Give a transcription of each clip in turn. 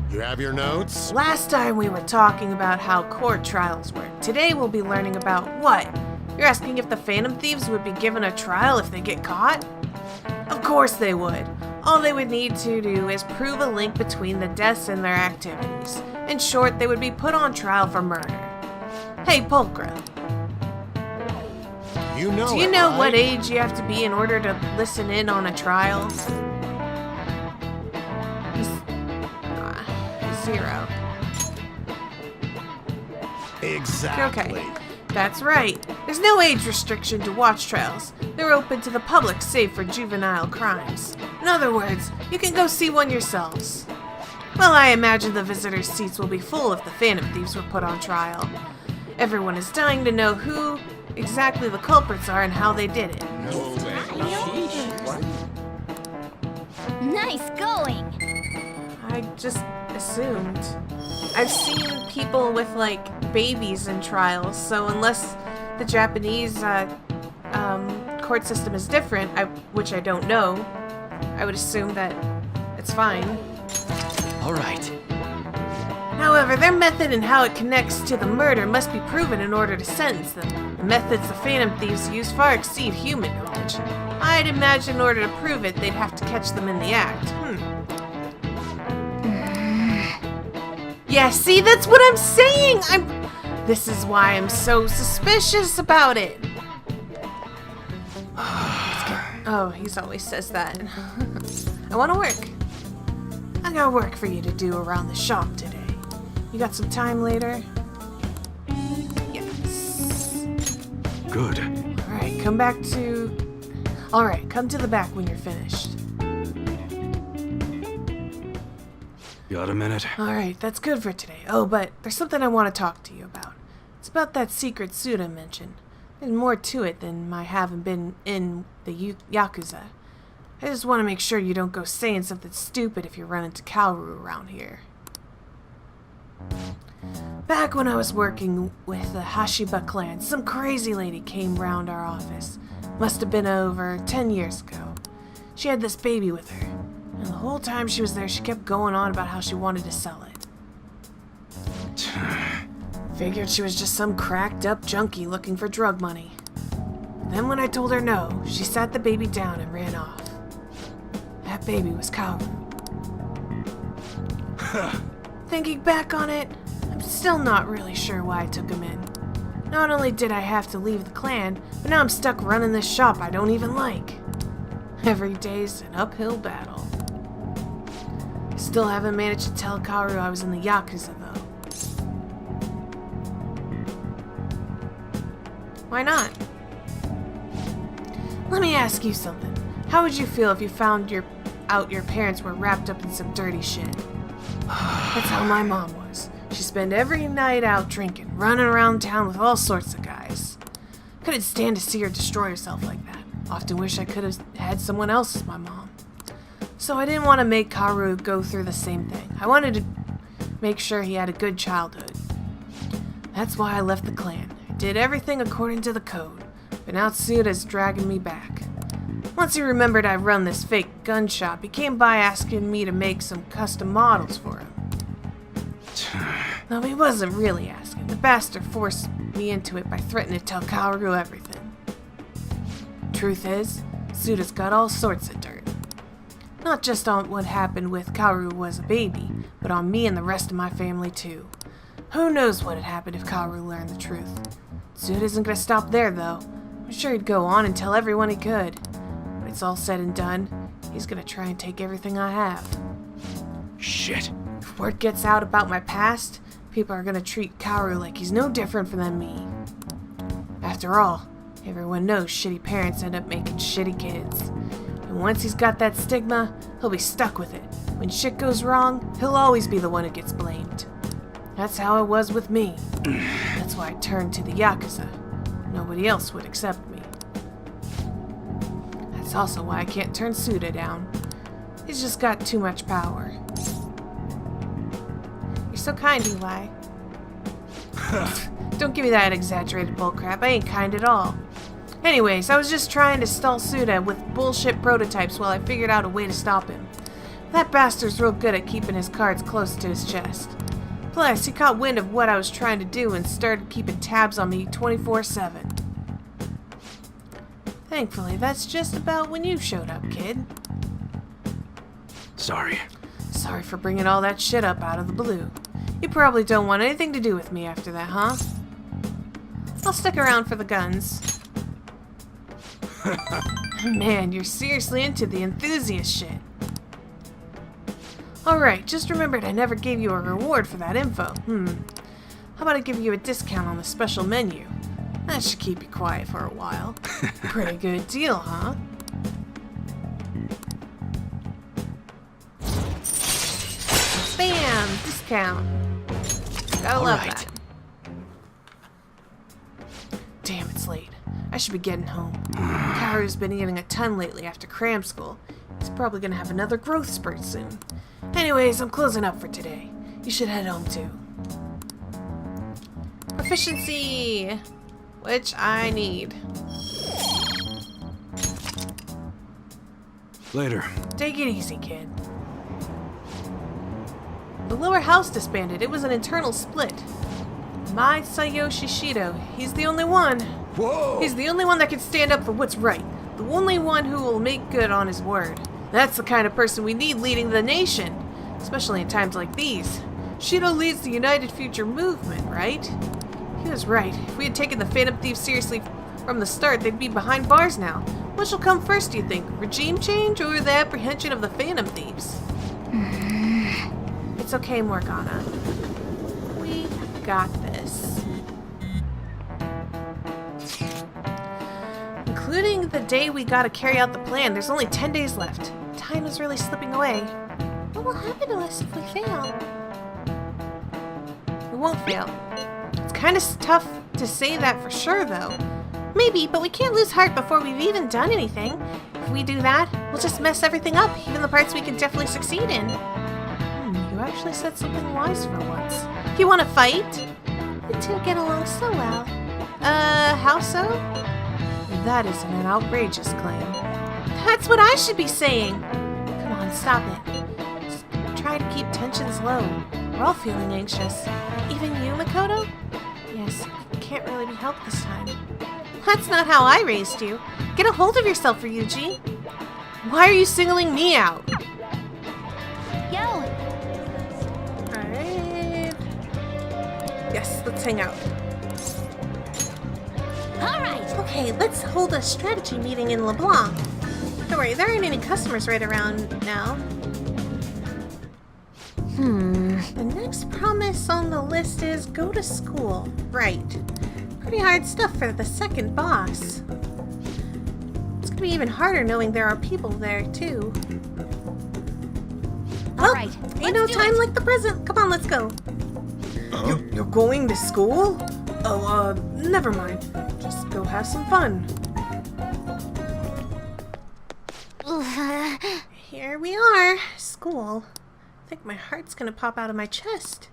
You have your notes? Last time we were talking about how court trials work. Today we'll be learning about what? You're asking if the Phantom Thieves would be given a trial if they get caught? Of course they would. All they would need to do is prove a link between the deaths and their activities. In short, they would be put on trial for murder. Hey, Pulchra. Do you know what age you have to be in order to listen in on a trial? 0. Exactly. Okay, that's right. There's no age restriction to watch trials. They're open to the public save for juvenile crimes. In other words, you can go see one yourselves. Well, I imagine the visitors' seats will be full if the Phantom Thieves were put on trial. Everyone is dying to know who exactly the culprits are and how they did it. No way. Nice going! I just assumed. I've seen people with, like, babies in trials, so unless the Japanese court system is different, which I don't know, I would assume that it's fine. All right. However, their method and how it connects to the murder must be proven in order to sentence them. The methods the Phantom Thieves use far exceed human knowledge. I'd imagine in order to prove it, they'd have to catch them in the act. Yeah, see, that's what I'm saying! This is why I'm so suspicious about it. Oh, he always says that. I want to work. I got work for you to do around the shop today. You got some time later? Yes. Good. Alright, come to the back when you're finished. Got a minute? Alright, that's good for today. Oh, but there's something I want to talk to you about. It's about that secret suit I mentioned. There's more to it than my having been in the Yakuza. I just want to make sure you don't go saying something stupid if you run into Kaoru around here. Back when I was working with the Hashiba clan, some crazy lady came round our office. Must have been over 10 years ago. She had this baby with her. And the whole time she was there, she kept going on about how she wanted to sell it. Figured she was just some cracked up junkie looking for drug money. Then when I told her no, she sat the baby down and ran off. That baby was Kaoru. Thinking back on it, I'm still not really sure why I took him in. Not only did I have to leave the clan, but now I'm stuck running this shop I don't even like. Every day's an uphill battle. Still haven't managed to tell Kaoru I was in the Yakuza, though. Why not? Let me ask you something. How would you feel if you found out your parents were wrapped up in some dirty shit? That's how my mom was. She'd spend every night out drinking, running around town with all sorts of guys. Couldn't stand to see her destroy herself like that. Often wish I could have had someone else as my mom. So I didn't want to make Kaoru go through the same thing. I wanted to make sure he had a good childhood. That's why I left the clan. I did everything according to the code, but now Tsuda's dragging me back. Once he remembered I run this fake gun shop, he came by asking me to make some custom models for him. No, he wasn't really asking. The bastard forced me into it by threatening to tell Kaoru everything. Truth is, Tsuda's got all sorts of dirt. Not just on what happened with Kaoru was a baby, but on me and the rest of my family too. Who knows what had happened if Kaoru learned the truth. Tsuda isn't gonna stop there though. I'm sure he'd go on and tell everyone he could. When it's all said and done, he's gonna try and take everything I have. Shit. If word gets out about my past, people are gonna treat Kaoru like he's no different from me. After all, everyone knows shitty parents end up making shitty kids. And once he's got that stigma, he'll be stuck with it. When shit goes wrong, he'll always be the one who gets blamed. That's how it was with me. That's why I turned to the Yakuza. Nobody else would accept me. That's also why I can't turn Tsuda down. He's just got too much power. You're so kind, Eli. Don't give me that exaggerated bullcrap. I ain't kind at all. Anyways, I was just trying to stall Tsuda with bullshit prototypes while I figured out a way to stop him. That bastard's real good at keeping his cards close to his chest. Plus, he caught wind of what I was trying to do and started keeping tabs on me 24/7. Thankfully, that's just about when you showed up, kid. Sorry. Sorry for bringing all that shit up out of the blue. You probably don't want anything to do with me after that, huh? I'll stick around for the guns. Man, you're seriously into the enthusiast shit. Alright, just remembered I never gave you a reward for that info. How about I give you a discount on the special menu? That should keep you quiet for a while. Pretty good deal, huh? Bam! Discount. Gotta love that. Damn, it's late. I should be getting home. Kaoru's been eating a ton lately after cram school. He's probably gonna have another growth spurt soon. Anyways, I'm closing up for today. You should head home too. Proficiency! Which I need. Later. Take it easy, kid. The lower house disbanded. It was an internal split. My Sayoshi Shido, he's the only one. Whoa! He's the only one that can stand up for what's right. The only one who will make good on his word. That's the kind of person we need leading the nation. Especially in times like these. Shido leads the United Future movement, right? He was right. If we had taken the Phantom Thieves seriously from the start, they'd be behind bars now. Which will come first, do you think? Regime change or the apprehension of the Phantom Thieves? It's okay, Morgana. We got this. Including the day we gotta carry out the plan, there's only 10 days left. Time is really slipping away. What will happen to us if we fail? We won't fail. It's kind of tough to say that for sure, though. Maybe, but we can't lose heart before we've even done anything. If we do that, we'll just mess everything up, even the parts we can definitely succeed in. You actually said something wise for once. You want to fight? You two get along so well. How so? That isn't an outrageous claim. That's what I should be saying! Come on, stop it. Just try to keep tensions low. We're all feeling anxious. Even you, Makoto? Yes, can't really be helped this time. That's not how I raised you. Get a hold of yourself, Ryuji. Why are you singling me out? Yo! Alright. Yes, let's hang out. Alright! Okay, let's hold a strategy meeting in LeBlanc. Don't worry, there aren't any customers right around now. The next promise on the list is go to school. Right. Pretty hard stuff for the second boss. It's gonna be even harder knowing there are people there, too. Alright, Ain't no time like the present. Come on, let's go. You're going to school? Oh, never mind. Just go have some fun. Here we are. School. I think my heart's gonna pop out of my chest.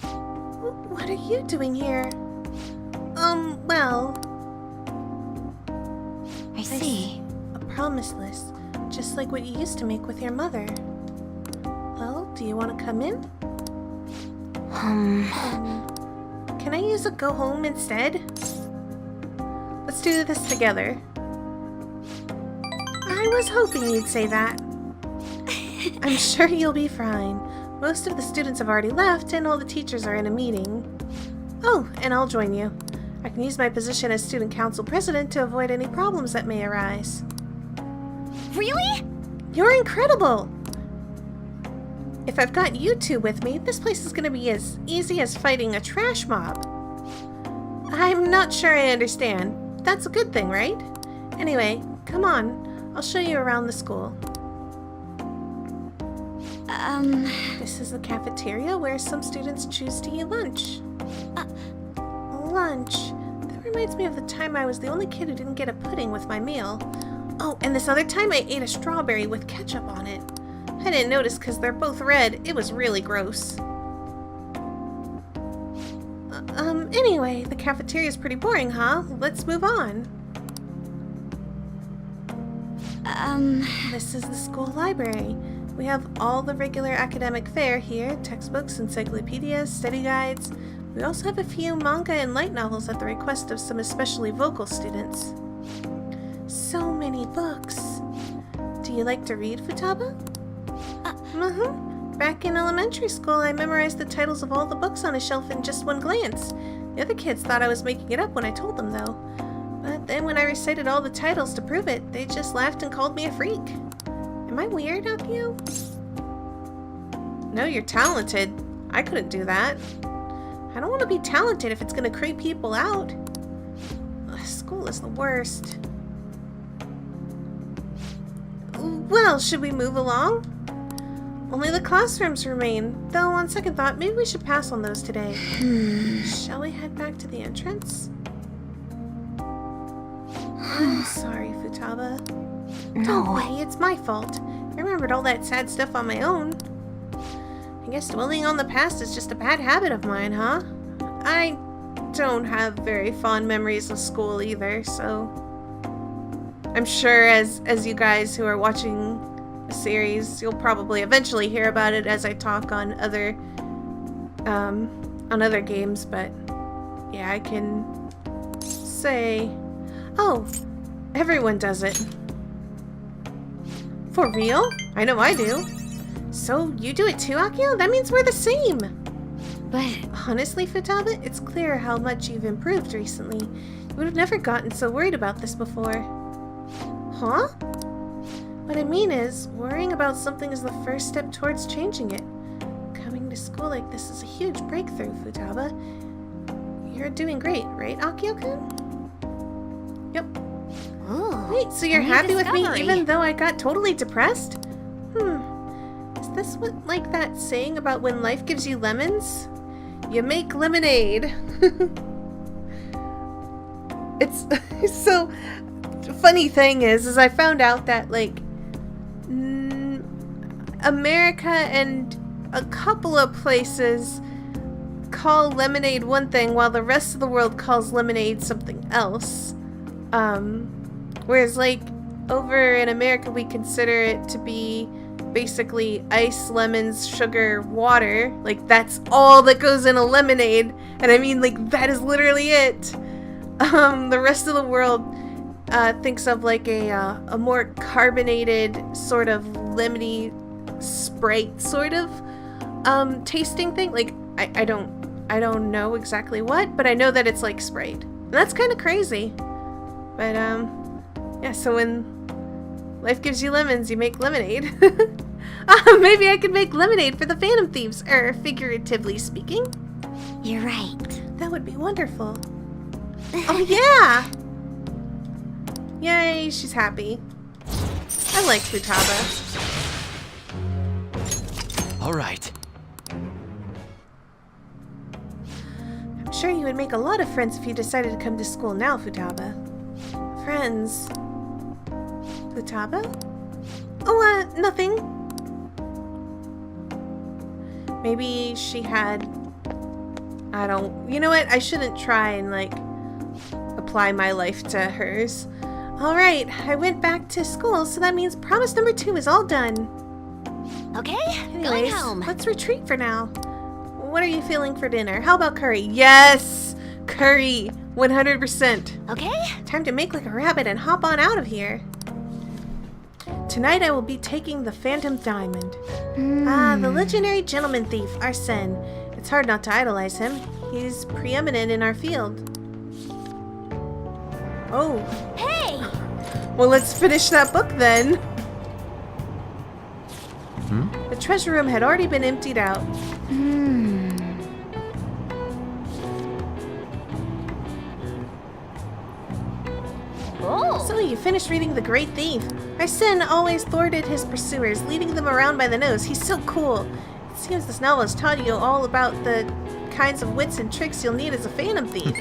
What are you doing here? Well... I see. A promise list, just like what you used to make with your mother. Well, do you want to come in? Can I use a go home instead? Let's do this together. I was hoping you'd say that. I'm sure you'll be fine. Most of the students have already left and all the teachers are in a meeting. Oh, and I'll join you. I can use my position as student council president to avoid any problems that may arise. Really? You're incredible! If I've got you two with me, this place is going to be as easy as fighting a trash mob. I'm not sure I understand. That's a good thing, right? Anyway, come on. I'll show you around the school. This is the cafeteria where some students choose to eat lunch. Lunch. That reminds me of the time I was the only kid who didn't get a pudding with my meal. Oh, and this other time I ate a strawberry with ketchup on it. I didn't notice because they're both red. It was really gross. Anyway, the cafeteria is pretty boring, huh? Let's move on. This is the school library. We have all the regular academic fare here, textbooks, encyclopedias, study guides. We also have a few manga and light novels at the request of some especially vocal students. So many books. Do you like to read, Futaba? Back in elementary school, I memorized the titles of all the books on a shelf in just one glance. The other kids thought I was making it up when I told them, though. But then when I recited all the titles to prove it, they just laughed and called me a freak. Am I weird, Akio? No, you're talented. I couldn't do that. I don't want to be talented if it's going to creep people out. Ugh, school is the worst. Well, should we move along? Only the classrooms remain, though on second thought, maybe we should pass on those today. Shall we head back to the entrance? I'm sorry, Futaba. Don't worry, it's my fault. I remembered all that sad stuff on my own. I guess dwelling on the past is just a bad habit of mine, huh? I don't have very fond memories of school either, so... I'm sure as you guys who are watching the series, you'll probably eventually hear about it as I talk on other games, but yeah, I can say, oh, everyone does it. For real? I know I do. So you do it too, Akio? That means we're the same. But Honestly, Futaba, it's clear how much you've improved recently. You would have never gotten so worried about this before. Huh? What I mean is, worrying about something is the first step towards changing it. Coming to school like this is a huge breakthrough, Futaba. You're doing great, right, Akio-kun? Yep. oh, Wait, so you're a new happy with me discovery. even though I got totally depressed? Is this what, like that saying about when life gives you lemons? You make lemonade. It's so... Funny thing is I found out that, like, America and a couple of places call lemonade one thing while the rest of the world calls lemonade something else. Whereas, like, over in America we consider it to be basically ice, lemons, sugar, water. Like, that's all that goes in a lemonade. And I mean, like, that is literally it. The rest of the world thinks of like a more carbonated sort of lemony Sprite sort of tasting thing. Like, I don't know exactly what, but I know that it's like Sprite. And that's kind of crazy. But yeah, so when life gives you lemons, you make lemonade. Maybe I could make lemonade for the Phantom Thieves, figuratively speaking. You're right. That would be wonderful. Oh yeah! Yay, she's happy. I like Futaba. All right. I'm sure you would make a lot of friends if you decided to come to school now, Futaba. Friends. Futaba? Oh, nothing. Maybe she had... You know what? I shouldn't try and, like, apply my life to hers. Alright, I went back to school, so that means promise number 2 is all done. Okay, going Anyways, home. let's retreat for now. What are you feeling for dinner? How about curry? Yes! Curry! 100%. Okay? Time to make like a rabbit and hop on out of here. Tonight I will be taking the Phantom Diamond. The legendary gentleman thief, Arsene. It's hard not to idolize him. He's preeminent in our field. Oh. Hey! Well, let's finish that book then. The treasure room had already been emptied out. Oh! So you finished reading The Great Thief. Arsene always thwarted his pursuers, leading them around by the nose. He's so cool. It seems this novel has taught you all about the kinds of wits and tricks you'll need as a Phantom Thief.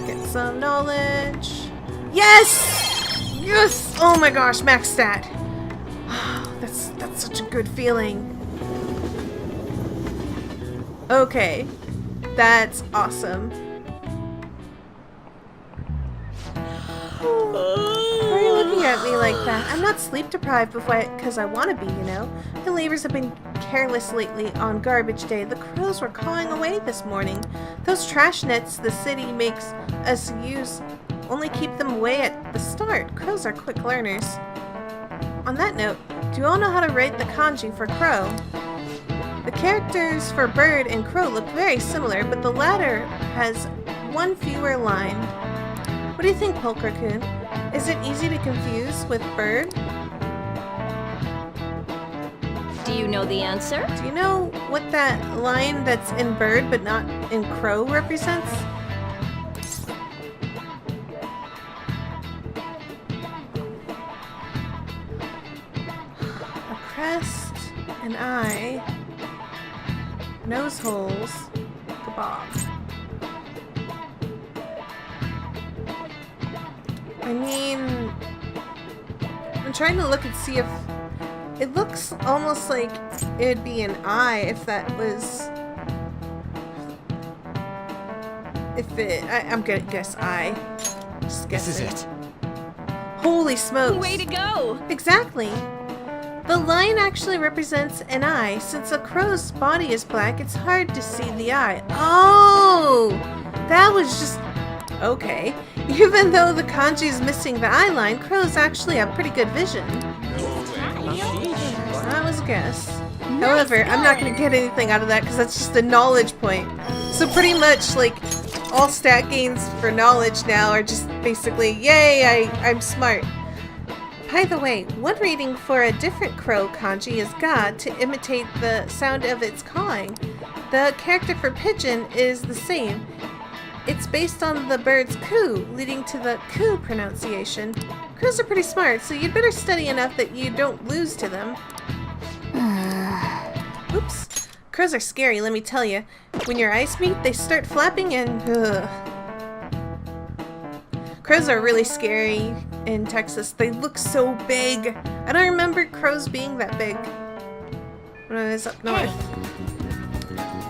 Get some knowledge. Yes! Yes! Oh my gosh, max stat. That's such a good feeling. Okay. That's awesome. What are you looking at me like that. I'm not sleep deprived because I want to be, you know. The neighbors have been careless lately on garbage day. The crows were cawing away this morning. Those trash nets the city makes us use only keep them away at the start. Crows are quick learners. On that note, do you all know how to write the kanji for crow? The characters for bird and crow look very similar, but the latter has one fewer line. What do you think, Polka-kun? Is it easy to confuse with bird? Do you know the answer? Do you know what that line that's in bird but not in crow represents? A crest, an eye, nose holes, kebab. I mean, I'm trying to look and see if it looks almost like it'd be an eye if that was, I'm gonna guess eye. Just guessing. This is it. Holy smokes. Way to go! Exactly. The line actually represents an eye. Since a crow's body is black, it's hard to see the eye. Oh! That was just... okay. Even though the kanji is missing the eye line, crows actually have pretty good vision. That was a guess. However, I'm not going to get anything out of that because that's just a knowledge point. So pretty much, like, all stat gains for knowledge now are just basically, yay, I'm smart. By the way, one reading for a different crow kanji is ga to imitate the sound of its cawing. The character for pigeon is the same. It's based on the bird's coo, leading to the coo pronunciation. Crows are pretty smart, so you'd better study enough that you don't lose to them. Oops. Crows are scary, let me tell you. When your eyes meet, they start flapping and... Crows are really scary in Texas. They look so big. I don't remember crows being that big when I was up north.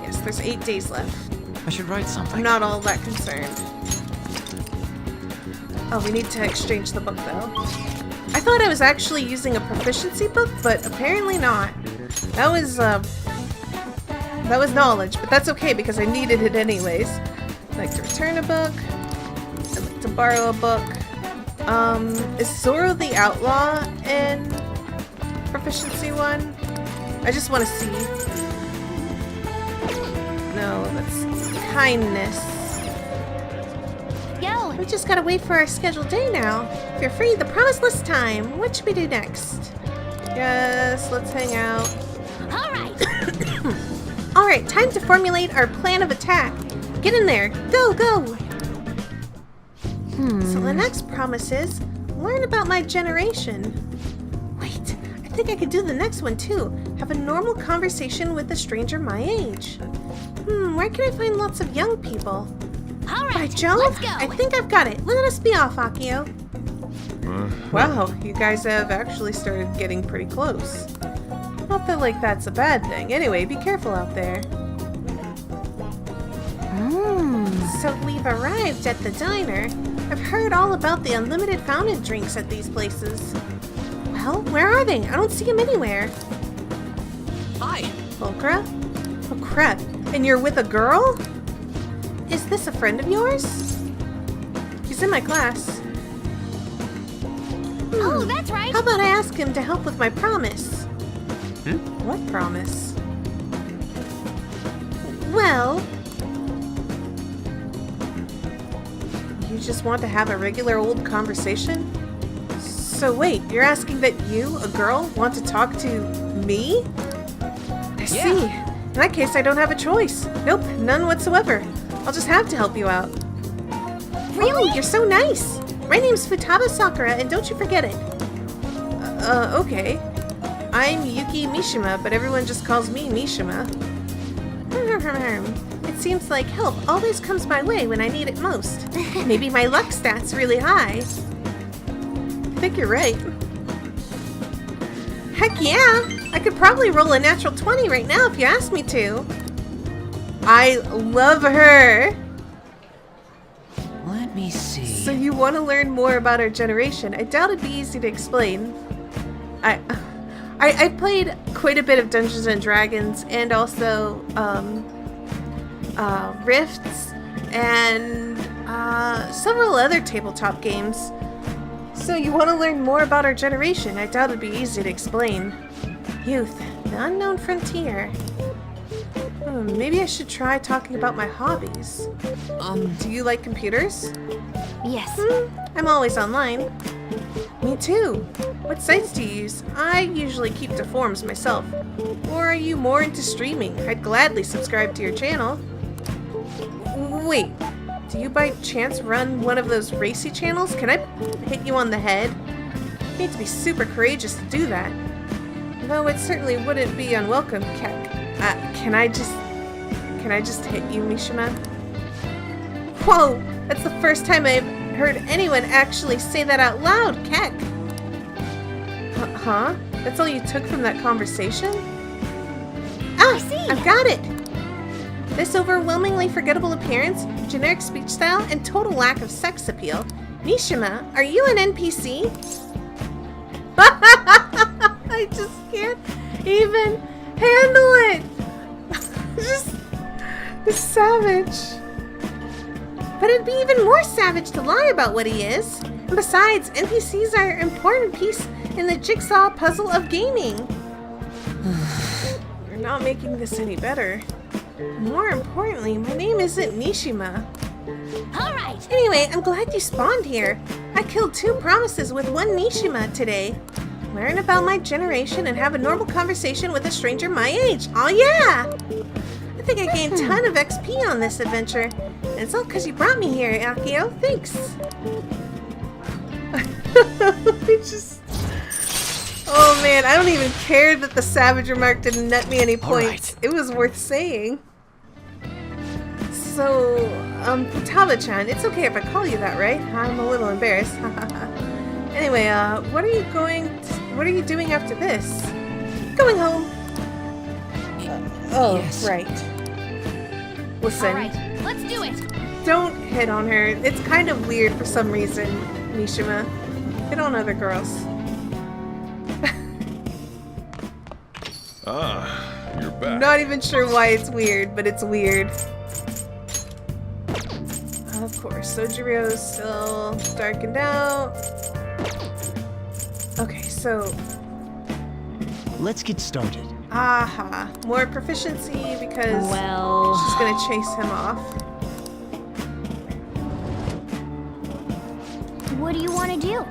Yes, there's 8 days left. I should write something. I'm not all that concerned. Oh, we need to exchange the book though. I thought I was actually using a proficiency book, but apparently not. That was knowledge, but that's okay because I needed it anyways. I'd like to return a book. I'd like to borrow a book. Is Zoro the Outlaw in proficiency 1? I just want to see. No, that's kindness. Yo! We just gotta wait for our scheduled day now. If you're free, the promised list time. What should we do next? Yes, let's hang out. Alright! Alright, time to formulate our plan of attack. Get in there. Go, go! So the next promise is, learn about my generation. Wait, I think I could do the next one too. Have a normal conversation with a stranger my age. Where can I find lots of young people? Alright, By Jove, let's go! I think I've got it. Let us be off, Akio. Wow, you guys have actually started getting pretty close. Not that, like, that's a bad thing. Anyway, be careful out there. So we've arrived at the diner. I've heard all about the unlimited fountain drinks at these places. Well, where are they? I don't see them anywhere. Hi. Volcra? Oh crap, and you're with a girl? Is this a friend of yours? He's in my class. Oh, that's right! How about I ask him to help with my promise? What promise? Well... you just want to have a regular old conversation? So wait, you're asking that you, a girl, want to talk to me? I see. In that case, I don't have a choice. Nope, none whatsoever. I'll just have to help you out. Really? Oh, you're so nice. My name's Futaba Sakura, and don't you forget it. Okay. I'm Yuki Mishima, but everyone just calls me Mishima. It seems like help always comes my way when I need it most. Maybe my luck stat's really high. I think you're right. Heck yeah! I could probably roll a natural 20 right now if you asked me to. I love her. Let me see. So you want to learn more about our generation, I doubt it'd be easy to explain. I played quite a bit of Dungeons and Dragons and also Rifts and several other tabletop games. So you want to learn more about our generation? I doubt it'd be easy to explain. Youth, the unknown frontier. Maybe I should try talking about my hobbies. Do you like computers? Yes. I'm always online. Me too. What sites do you use? I usually keep to forums myself. Or are you more into streaming? I'd gladly subscribe to your channel. Wait, do you by chance run one of those racy channels? Can I hit you on the head? You need to be super courageous to do that. Though it certainly wouldn't be unwelcome, Can I just hit you, Mishima? Whoa! That's the first time I've heard anyone actually say that out loud, Keck! Huh? That's all you took from that conversation? Ah! I've got it! This overwhelmingly forgettable appearance, generic speech style, and total lack of sex appeal. Mishima, are you an NPC? I just can't even handle it! It's savage. But it'd be even more savage to lie about what he is. And besides, NPCs are an important piece in the jigsaw puzzle of gaming. You're not making this any better. More importantly, my name isn't Mishima. All right. Anyway, I'm glad you spawned here. I killed 2 promises with 1 Mishima today. Learn about my generation and have a normal conversation with a stranger my age. Oh yeah! I think I gained a ton of XP on this adventure. And it's all because you brought me here, Akio. Thanks. Oh man, I don't even care that the savage remark didn't net me any points. It was worth saying. So, Futaba-chan, it's okay if I call you that, right? I'm a little embarrassed. Anyway, what are you doing after this? Going home. Yes. Right. Listen. All right. Let's do it. Don't hit on her. It's kind of weird for some reason, Mishima. Hit on other girls. You're back. I'm not even sure why it's weird, but it's weird. Of course, Sojiro's still darkened out. Okay, so... Let's get started. Aha. More proficiency because Well, she's gonna chase him off. What do you want to do?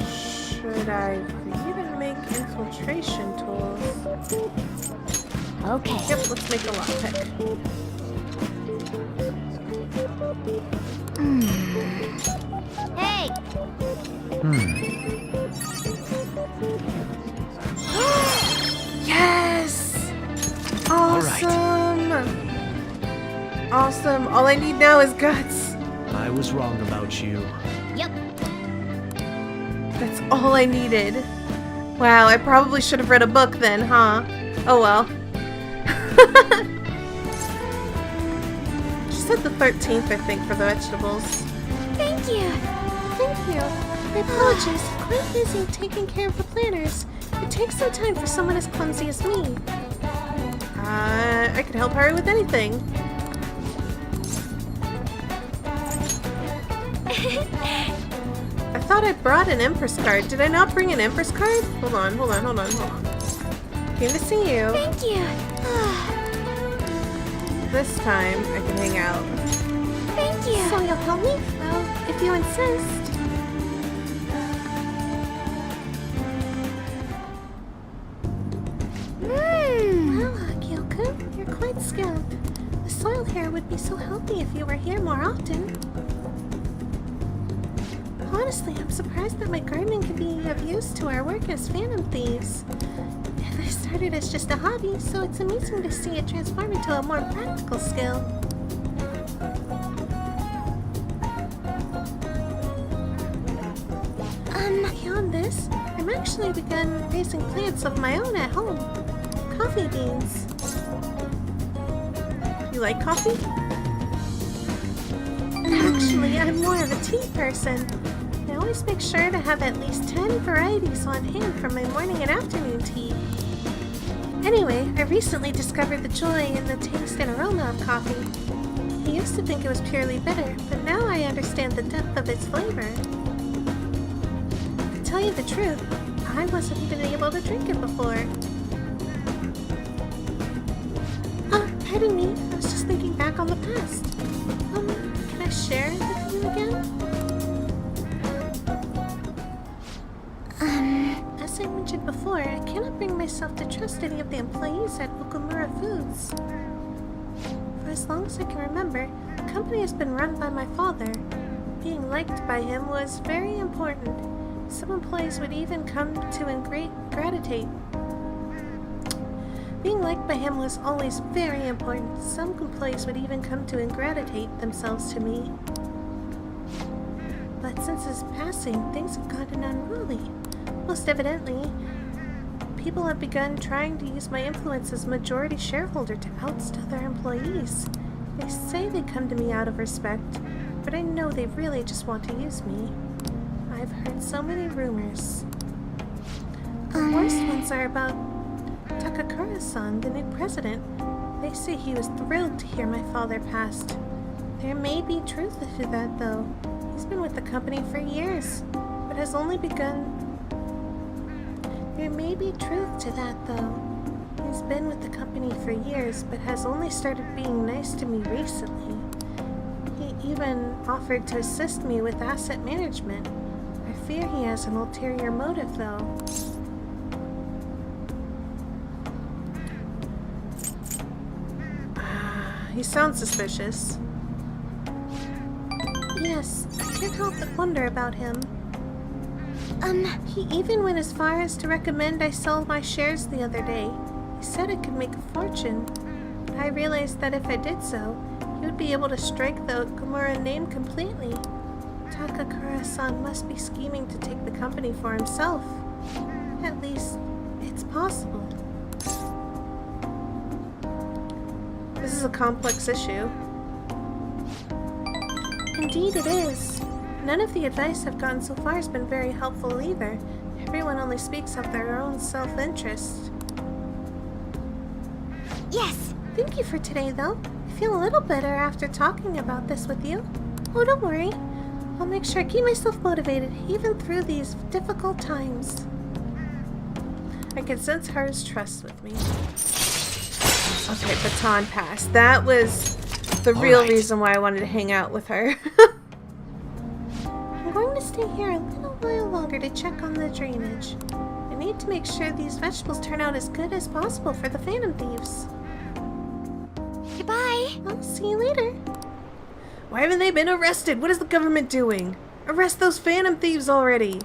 Should I even make infiltration tools? Okay. Yep, let's make a lockpick. Hey. Yes! Awesome! Awesome. All I need now is guts. I was wrong about you. Yep. That's all I needed. Wow, I probably should have read a book then, huh? Oh well. She said the 13th, I think, for the vegetables. Thank you. Thank you. My apologies. I'm quite busy taking care of the planners. It takes some time for someone as clumsy as me. I could help her with anything. I thought I brought an Empress card. Did I not bring an Empress card? Hold on. Came to see you. Thank you. This time, I can hang out. Thank you. So you'll help me? Well, if you insist. Well, Kyoko, you're quite skilled. The soil hair would be so healthy if you were here more often. Honestly, I'm surprised that my gardening could be of use to our work as phantom thieves. I started as just a hobby, so it's amazing to see it transform into a more practical skill. Beyond this, I'm actually begun raising plants of my own at home. Coffee beans. You like coffee? Actually, I'm more of a tea person. I always make sure to have at least 10 varieties on hand for my morning and afternoon tea. Anyway, I recently discovered the joy in the taste and aroma of coffee. I used to think it was purely bitter, but now I understand the depth of its flavor. To tell you the truth, I wasn't even able to drink it before. Pardon me, I was just thinking back on the past. Can I share it with you again? As I mentioned before, I cannot bring myself to trust any of the employees at Okumura Foods. For as long as I can remember, the company has been run by my father. Being liked by him was very important. Some employees would even come to gravitate. Being liked by him was always very important. Some employees would even come to ingratiate themselves to me. But since his passing, things have gotten unruly. Most evidently, people have begun trying to use my influence as majority shareholder to oust other employees. They say they come to me out of respect, but I know they really just want to use me. I've heard so many rumors. The worst ones are about Takakura-san, the new president. They say he was thrilled to hear my father passed. There may be truth to that, though. He's been with the company for years, but has only begun... There may be truth to that, though. He's been with the company for years, but has only started being nice to me recently. He even offered to assist me with asset management. I fear he has an ulterior motive, though. He sounds suspicious. Yes, I can't help but wonder about him. He even went as far as to recommend I sell my shares the other day. He said I could make a fortune. But I realized that if I did so, he would be able to strike the Okumura name completely. Takakura-san must be scheming to take the company for himself. At least, it's possible. This is a complex issue. Indeed it is. None of the advice I've gotten so far has been very helpful either. Everyone only speaks of their own self-interest. Yes! Thank you for today, though. I feel a little better after talking about this with you. Oh, don't worry. I'll make sure I keep myself motivated, even through these difficult times. I can sense hers trust with me. Okay, baton pass. That was the real reason why I wanted to hang out with her. I'm going to stay here a little while longer to check on the drainage. I need to make sure these vegetables turn out as good as possible for the Phantom Thieves. Goodbye! I'll see you later. Why haven't they been arrested? What is the government doing? Arrest those Phantom Thieves already!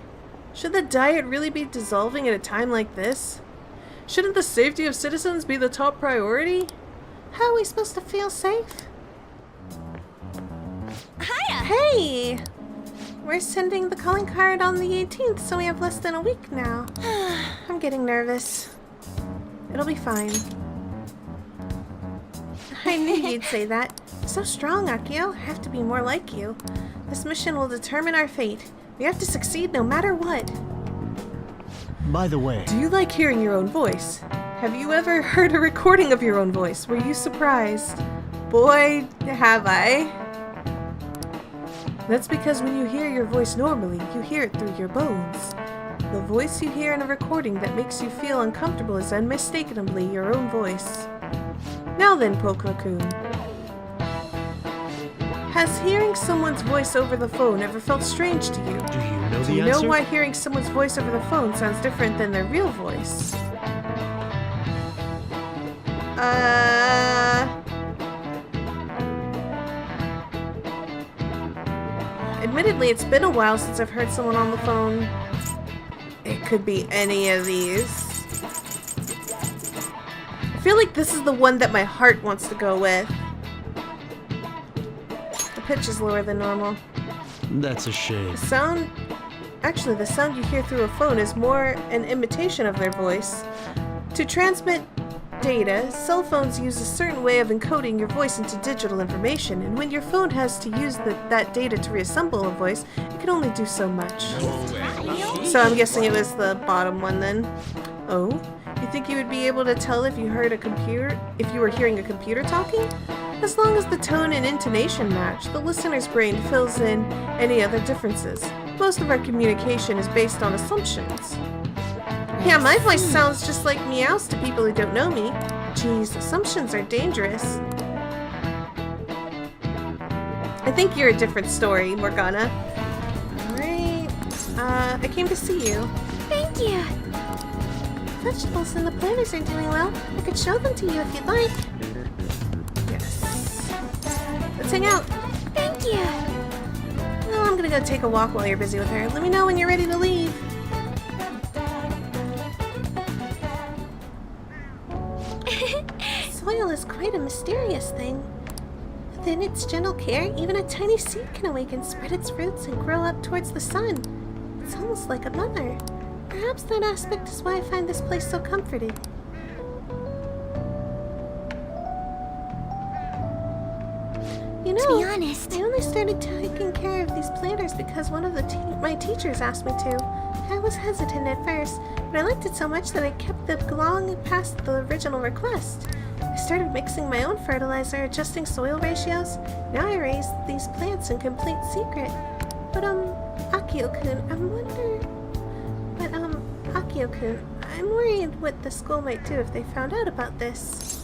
Should the diet really be dissolving at a time like this? Shouldn't the safety of citizens be the top priority? How are we supposed to feel safe? Hiya! Hey! We're sending the calling card on the 18th, so we have less than a week now. I'm getting nervous. It'll be fine. I knew you'd say that. So strong, Akio. I have to be more like you. This mission will determine our fate. We have to succeed no matter what. By the way, Do you like hearing your own voice? Have you ever heard a recording of your own voice? Were you surprised? Boy, have I. That's because when you hear your voice normally, you hear it through your bones. The voice you hear in a recording that makes you feel uncomfortable is unmistakably your own voice. Now then, Pokemon-kun. Has hearing someone's voice over the phone ever felt strange to you? do you know Do the you know answer? why hearing someone's voice over the phone sounds different than their real voice? Admittedly, it's been a while since I've heard someone on the phone. It could be any of these. I feel like this is the one that my heart wants to go with. The pitch is lower than normal. That's a shame. Actually, the sound you hear through a phone is more an imitation of their voice. To transmit data. Cell phones use a certain way of encoding your voice into digital information, and when your phone has to use that data to reassemble a voice, it can only do so much. So I'm guessing it was the bottom one then. Oh, you think you would be able to tell if you heard a computer, if you were hearing a computer talking? As long as the tone and intonation match, the listener's brain fills in any other differences. Most of our communication is based on assumptions. Yeah, my voice sounds just like meows to people who don't know me. Geez, assumptions are dangerous. I think you're a different story, Morgana. Alright, I came to see you. Thank you. Vegetables and the planters are doing well. I could show them to you if you'd like. Yes. Let's hang out. Thank you. Well, I'm gonna go take a walk while you're busy with her. Let me know when you're ready to leave. Soil is quite a mysterious thing. Within its gentle care, even a tiny seed can awaken, spread its roots, and grow up towards the sun. It's almost like a mother. Perhaps that aspect is why I find this place so comforting. You know, To be honest, I only started taking care of these planters because one of my teachers asked me to. I was hesitant at first, but I liked it so much that I kept them long past the original request. I started mixing my own fertilizer, adjusting soil ratios. Now I raise these plants in complete secret. But, Akio-kun, Akio-kun, I'm worried what the school might do if they found out about this.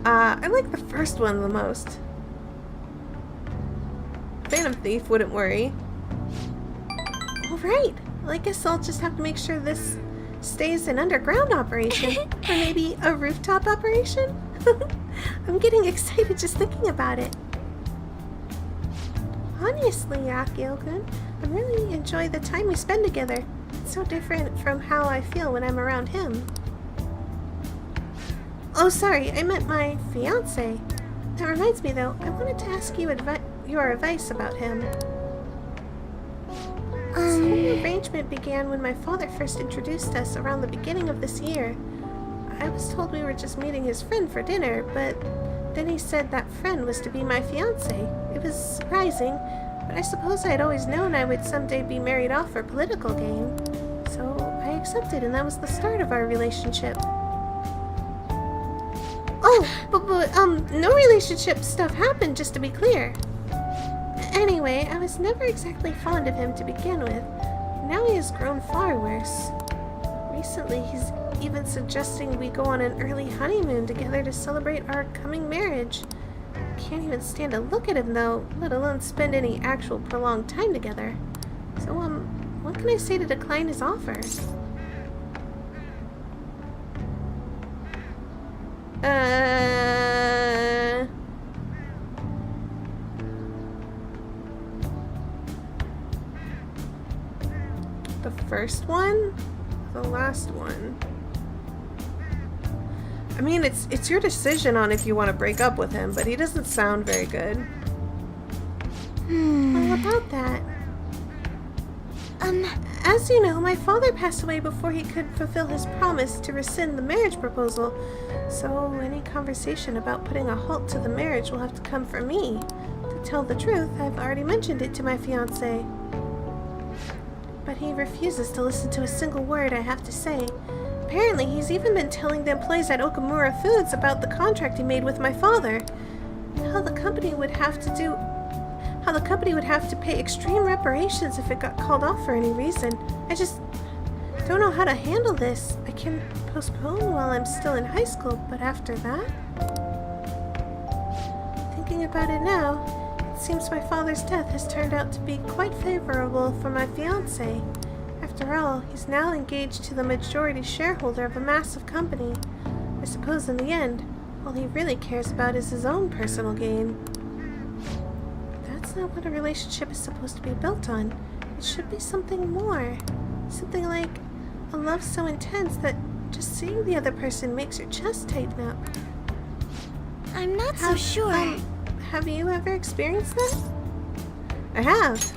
I like the first one the most. Phantom Thief wouldn't worry. Alright, well I guess I'll just have to make sure this stays an underground operation. Or maybe a rooftop operation? I'm getting excited just thinking about it. Honestly, Akio-kun, I really enjoy the time we spend together. It's so different from how I feel when I'm around him. Oh, sorry, I meant my fiancé. That reminds me, though, I wanted to ask you your advice about him. This whole arrangement began when my father first introduced us around the beginning of this year. I was told we were just meeting his friend for dinner, but then he said that friend was to be my fiancé. It was surprising, but I suppose I had always known I would someday be married off for political gain. So I accepted, and that was the start of our relationship. Oh, but no relationship stuff happened, just to be clear. Anyway, I was never exactly fond of him to begin with. Now he has grown far worse. Recently, he's even suggesting we go on an early honeymoon together to celebrate our coming marriage. Can't even stand to look at him, though, let alone spend any actual prolonged time together. So, what can I say to decline his offer? The first one? The last one? I mean, it's your decision on if you want to break up with him, but he doesn't sound very good. Well, about that. As you know, my father passed away before he could fulfill his promise to rescind the marriage proposal, so any conversation about putting a halt to the marriage will have to come from me. To tell the truth, I've already mentioned it to my fiancé. But he refuses to listen to a single word I have to say. Apparently, he's even been telling the employees at Okamura Foods about the contract he made with my father. How the company would have to pay extreme reparations if it got called off for any reason. I just don't know how to handle this. I can postpone while I'm still in high school, but after that? Thinking about it now, it seems my father's death has turned out to be quite favorable for my fiancé. After all, he's now engaged to the majority shareholder of a massive company. I suppose in the end, all he really cares about is his own personal gain. That's not what a relationship is supposed to be built on. It should be something more. Something like a love so intense that just seeing the other person makes your chest tighten up. I'm not so sure. Have you ever experienced that? I have.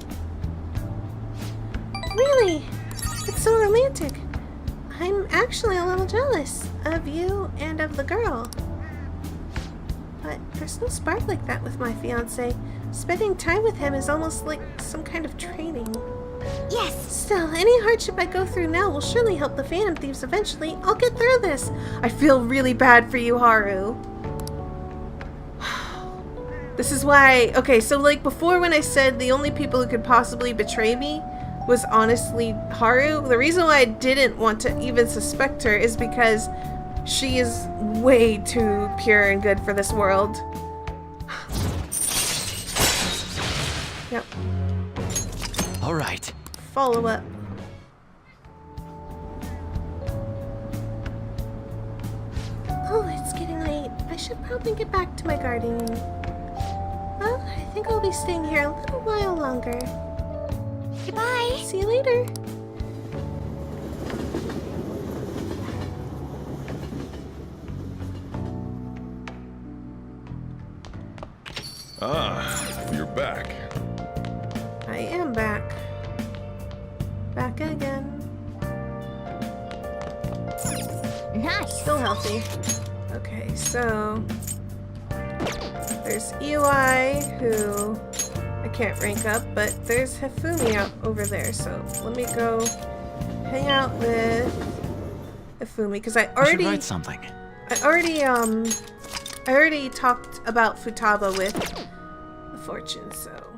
Really? It's so romantic. I'm actually a little jealous of you and of the girl. But there's no spark like that with my fiancé. Spending time with him is almost like some kind of training. Yes. Still, any hardship I go through now will surely help the Phantom Thieves eventually. I'll get through this. I feel really bad for you, Haru. This is why... Okay, so like before when I said the only people who could possibly betray me was honestly Haru, the reason why I didn't want to even suspect her is because she is way too pure and good for this world. Yep. All right. Follow up. Oh, it's getting late. I should probably get back to my gardening. Well, I think I'll be staying here a little while longer. Goodbye. See you later. Ah, you're back. I am back. Back again. Nice. Still healthy. Okay, so there's EY, who I can't rank up, but there's Hifumi out over there, so let me go hang out with Hifumi, because I I should write something. I already talked about Futaba with Fortune, so